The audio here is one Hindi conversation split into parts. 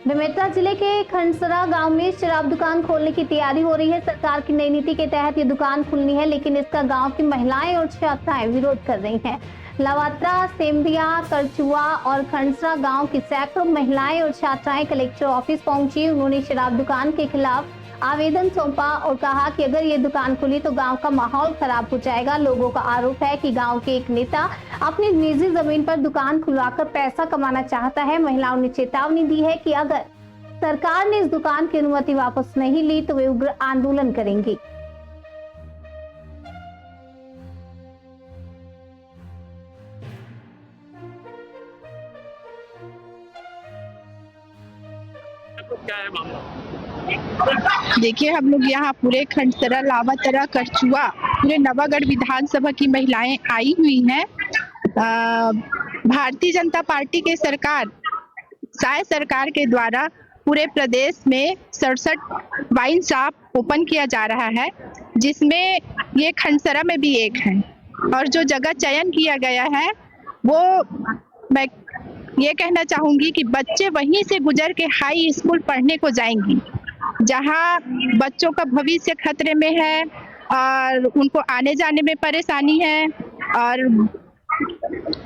बेमेतरा जिले के खंडसरा गांव में शराब दुकान खोलने की तैयारी हो रही है। सरकार की नई नीति के तहत ये दुकान खुलनी है, लेकिन इसका गांव की महिलाएं और छात्राएं विरोध कर रही हैं। लावात्रा, सेम्बिया, करचुआ और खंडसरा गांव की सैकड़ों महिलाएं और छात्राएं कलेक्टर ऑफिस पहुंची। उन्होंने शराब दुकान के खिलाफ आवेदन सौंपा और कहा कि अगर ये दुकान खुली तो गांव का माहौल खराब हो जाएगा। लोगों का आरोप है कि गांव के एक नेता अपनी निजी जमीन पर दुकान खुलवाकर पैसा कमाना चाहता है। महिलाओं ने चेतावनी दी है कि अगर सरकार ने इस दुकान की अनुमति वापस नहीं ली तो वे उग्र आंदोलन करेंगी। क्या है मामला? देखिए, हम लोग यहाँ पूरे खंडसरा, लावातरा, करचुआ, पूरे नवागढ़ विधानसभा की महिलाएं आई हुई हैं। भारतीय जनता पार्टी के सरकार के द्वारा पूरे प्रदेश में 67 वाइन शॉप ओपन किया जा रहा है, जिसमें ये खंडसरा में भी एक है। और जो जगह चयन किया गया है वो मैं ये कहना चाहूंगी कि बच्चे वहीं से गुजर के हाई स्कूल पढ़ने को जाएंगी, जहां बच्चों का भविष्य खतरे में है और उनको आने जाने में परेशानी है। और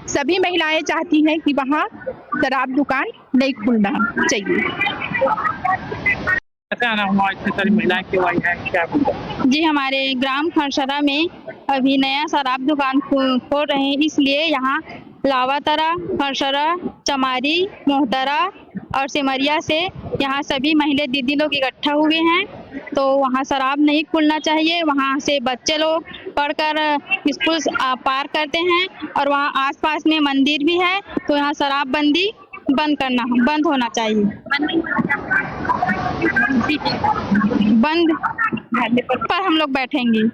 सभी महिलाएं चाहती हैं कि वहां शराब दुकान नहीं खुलना चाहिए। कैसे आना हुआ? इतनी सारी महिलाएं क्यों आई हैं? क्या जी, हमारे ग्राम खंडसरा में अभी नया शराब दुकान खोल रहे हैं, इसलिए यहाँ लावातरा, खंडसरा, चमारी, मोहतरा और सिमरिया से यहाँ सभी महिला दीदी लोग इकट्ठा हुए हैं। तो वहाँ शराब नहीं खुलना चाहिए। वहाँ से बच्चे लोग पढ़कर स्कूल पार करते हैं और वहाँ आसपास में मंदिर भी है, तो यहाँ शराबबंदी बंद होना चाहिए। बंद पर हम लोग बैठेंगे।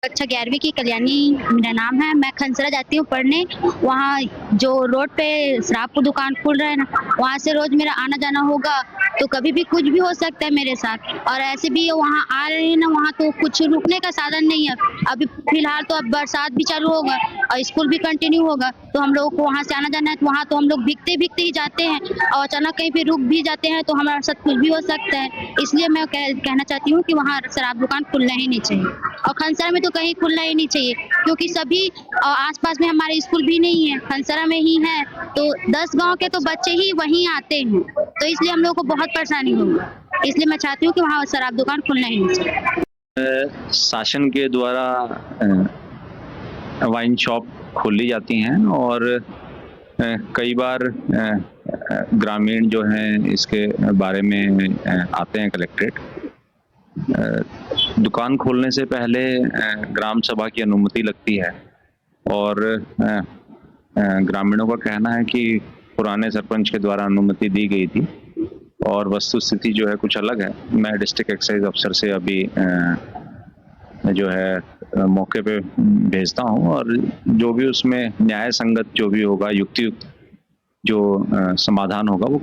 अच्छा, 11वीं की कल्याणी मेरा नाम है। मैं खंडसरा जाती हूँ पढ़ने। वहाँ जो रोड पे शराब की दुकान खुल रहा है ना, वहाँ से रोज मेरा आना जाना होगा, तो कभी भी कुछ भी हो सकता है मेरे साथ। और ऐसे भी वहाँ आ रहे हैं ना, वहाँ तो कुछ रुकने का साधन नहीं है। अभी फिलहाल तो अब बरसात भी चालू होगा और स्कूल भी कंटिन्यू होगा, तो हम लोगों को वहाँ से आना जाना है। तो वहाँ तो हम लोग भीगते ही जाते हैं और अचानक कहीं पे रुक भी जाते हैं, तो हमारे साथ कुछ भी हो सकता है। इसलिए मैं कहना चाहती हूँ कि वहाँ शराब दुकान खुलना ही नहीं चाहिए और खंडसरा में तो कहीं खुलना ही नहीं चाहिए, क्योंकि सभी आसपास में हमारे स्कूल भी नहीं है, खंडसरा में ही है। तो 10 गांव के तो बच्चे ही वहीं आते हैं, तो इसलिए हम लोगों को बहुत परेशानी होगी। इसलिए मैं चाहती हूँ कि वहाँ शराब दुकान खुलना ही नहीं चाहिए। शासन के द्वारा वाइन शॉप खोली जाती हैं और कई बार ग्रामीण जो हैं इसके बारे में आते हैं कलेक्ट्रेट। दुकान खोलने से पहले ग्राम सभा की अनुमति लगती है और ग्रामीणों का कहना है कि पुराने सरपंच के द्वारा अनुमति दी गई थी और वस्तुस्थिति जो है कुछ अलग है। मैं डिस्ट्रिक्ट एक्साइज अफसर से अभी जो है मौके पे भेजता हूँ और जो भी उसमें न्याय संगत जो भी होगा, युक्तियुक्त जो समाधान होगा वो